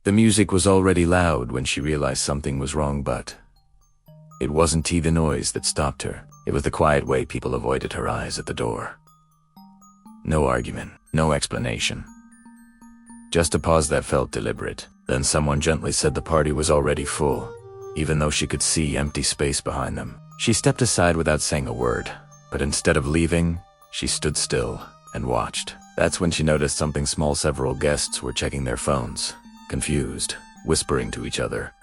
The music was already loud when she realized something was wrong, but it wasn't the noise that stopped her. It was the quiet way people avoided her eyes at the door. No argument, no explanation. Just a pause that felt deliberate. Then someone gently said the party was already full, even though she could see empty space behind them. She stepped aside without saying a word, but instead of leaving, she stood still and watched. That's when she noticed something small. Several guests were checking their phones, confused, whispering to each other.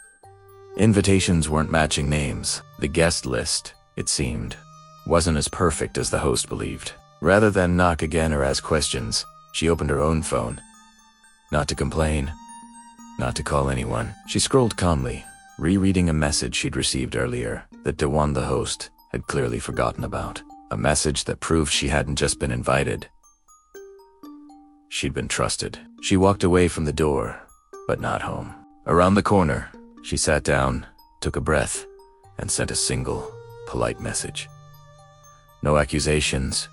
Invitations weren't matching names. The guest list, it seemed, wasn't as perfect as the host believed. Rather than knock again or ask questions, she opened her own phone. Not to complain, not to call anyone. She scrolled calmly, rereading a message she'd received earlier that Dewan, the host, had clearly forgotten about. A message that proved she hadn't just been invited. She'd been trusted. She walked away from the door, but not home. Around the corner, she sat down, took a breath, and sent a single, polite message. No accusations,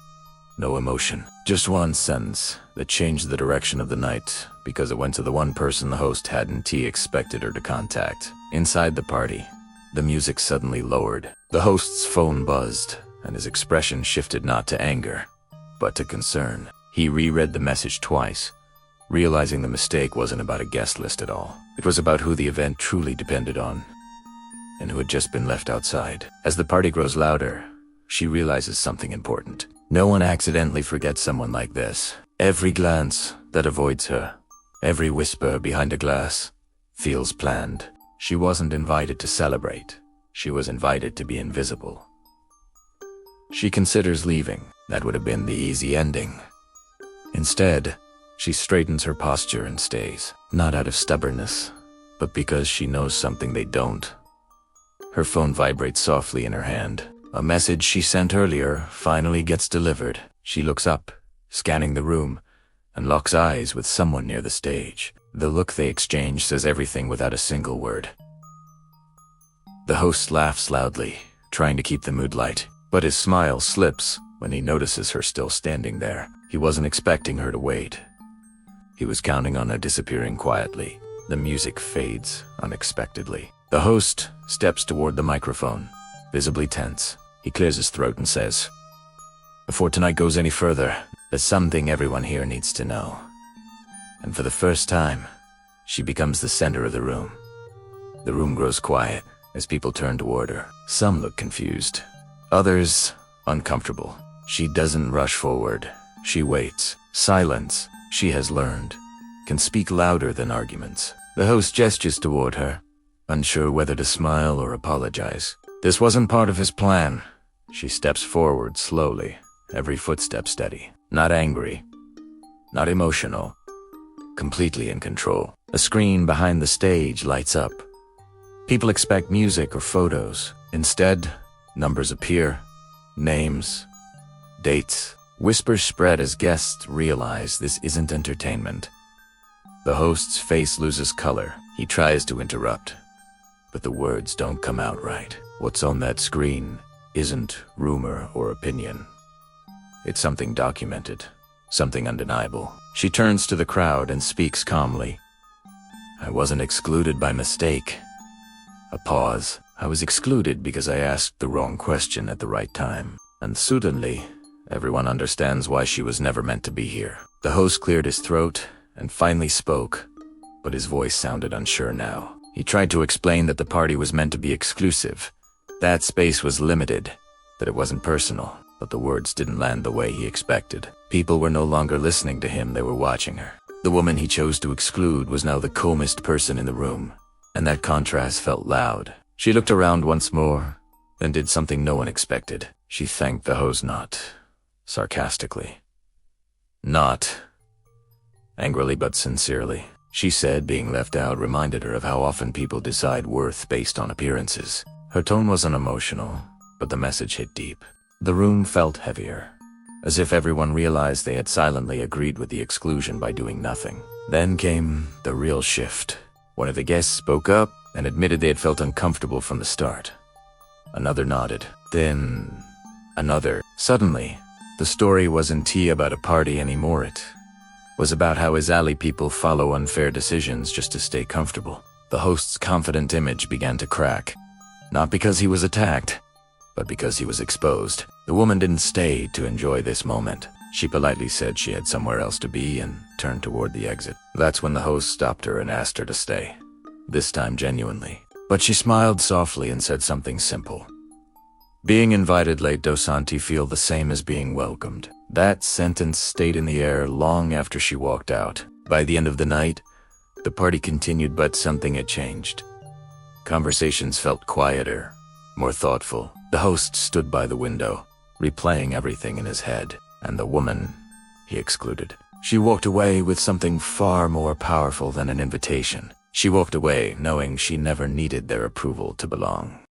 no emotion. Just one sentence that changed the direction of the night because it went to the one person the host hadn't expected her to contact. Inside the party, the music suddenly lowered. The host's phone buzzed, and his expression shifted not to anger, but to concern. He reread the message twice, realizing the mistake wasn't about a guest list at all. It was about who the event truly depended on, and who had just been left outside. As the party grows louder, she realizes something important. No one accidentally forgets someone like this. Every glance that avoids her, every whisper behind a glass, feels planned. She wasn't invited to celebrate. She was invited to be invisible. She considers leaving. That would have been the easy ending. Instead, she straightens her posture and stays, not out of stubbornness, but because she knows something they don't. Her phone vibrates softly in her hand. A message she sent earlier finally gets delivered. She looks up, scanning the room, and locks eyes with someone near the stage. The look they exchange says everything without a single word. The host laughs loudly, trying to keep the mood light, but his smile slips when he notices her still standing there. He wasn't expecting her to wait. He was counting on her disappearing quietly. The music fades unexpectedly. The host steps toward the microphone, visibly tense. He clears his throat and says, "Before tonight goes any further, there's something everyone here needs to know." And for the first time, she becomes the center of the room. The room grows quiet as people turn toward her. Some look confused, others uncomfortable. She doesn't rush forward. She waits. Silence, she has learned, can speak louder than arguments. The host gestures toward her, unsure whether to smile or apologize. This wasn't part of his plan. She steps forward slowly, every footstep steady. Not angry, not emotional, completely in control. A screen behind the stage lights up. People expect music or photos. Instead, numbers appear, names, dates. Whispers spread as guests realize this isn't entertainment. The host's face loses color. He tries to interrupt, but the words don't come out right. What's on that screen isn't rumor or opinion. It's something documented, something undeniable. She turns to the crowd and speaks calmly. "I wasn't excluded by mistake." A pause. "I was excluded because I asked the wrong question at the right time." And suddenly, everyone understands why she was never meant to be here. The host cleared his throat and finally spoke, but his voice sounded unsure now. He tried to explain that the party was meant to be exclusive, that space was limited, that it wasn't personal, but the words didn't land the way he expected. People were no longer listening to him, they were watching her. The woman he chose to exclude was now the calmest person in the room, and that contrast felt loud. She looked around once more, then did something no one expected. She thanked the host not sarcastically, not angrily, but sincerely. She said being left out reminded her of how often people decide worth based on appearances. Her tone wasn't emotional, but the message hit deep. The room felt heavier, as if everyone realized they had silently agreed with the exclusion by doing nothing. Then came the real shift. One of the guests spoke up and admitted they had felt uncomfortable from the start. Another nodded. Then another. Suddenly, the story wasn't about a party anymore. was about how his alley people follow unfair decisions just to stay comfortable. The host's confident image began to crack, not because he was attacked, but because he was exposed. The woman didn't stay to enjoy this moment. She politely said she had somewhere else to be and turned toward the exit. That's when the host stopped her and asked her to stay, this time genuinely. But she smiled softly and said something simple. Being invited late doesn't feel the same as being welcomed. That sentence stayed in the air long after she walked out. By the end of the night, the party continued, but something had changed. Conversations felt quieter, more thoughtful. The host stood by the window, replaying everything in his head, and the woman he excluded. She walked away with something far more powerful than an invitation. She walked away knowing she never needed their approval to belong.